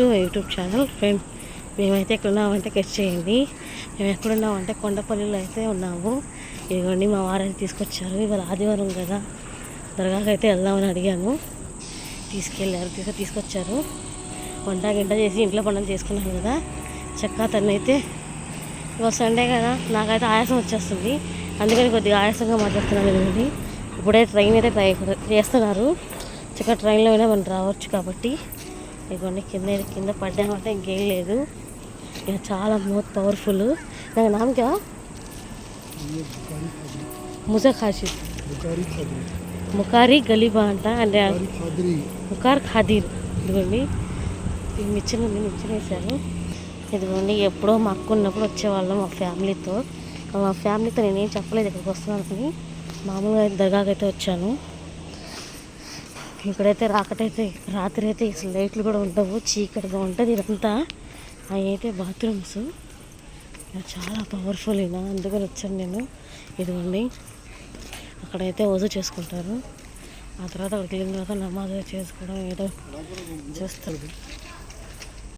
YouTube channel friend. మేమైతే ఎక్కడున్నామంటే guest చేయండి. మేము ఎక్కడున్నామంటే కొండపల్లిలో అయితే ఉన్నాము. ఇదిగోండి మా వారైతే తీసుకొచ్చారు. ఇవాళ ఆదివారం కదా, దర్గాకి అయితే వెళ్దామని అడిగాను. తీసుకొచ్చారు. వంట గింట చేసి ఇంట్లో పనులు చేసుకున్నాను కదా. చక్కా తనైతే ఇవాళ సండే కదా, నాకైతే ఆయాసం వచ్చేస్తుంది. అందుకని కొద్దిగా ఆయాసంగా మాట్లాడుతున్నాను. ఇదిగోండి ఇప్పుడే ట్రైన్ అయితే చేస్తున్నారు. చక్కగా ట్రైన్లో అయినా మనం రావచ్చు కాబట్టి. ఇదిగోండి కింద పడ్డామంటే ఇంకేం లేదు. ఇక చాలా పవర్ఫుల్. నాకు నామ్ క్యా ముకారి గలీబా అంట, అంటే ముకార్ ఖాదీర్. ఇదిగోండి మిర్చిన వేశారు. ఇదిగోండి ఎప్పుడో మా అక్క ఉన్నప్పుడు వచ్చేవాళ్ళం మా ఫ్యామిలీతో నేనేం చెప్పలేదు ఇక్కడికి వస్తున్నానని. మామూలుగా దర్గాకి అయితే వచ్చాను. ఇక్కడైతే రాత్రి అయితే అసలు లైట్లు కూడా ఉండవు, చీకటిగా ఉంటుంది ఇదంతా. అవి అయితే బాత్రూమ్స్ చాలా పవర్ఫుల్. ఇలా అందుకని వచ్చాను నేను. ఇదిగోండి అక్కడైతే వజూ చేసుకుంటారు. ఆ తర్వాత అక్కడికి వెళ్ళిన తర్వాత నమాజ్ చేసుకోవడం ఏదో చేస్తారు.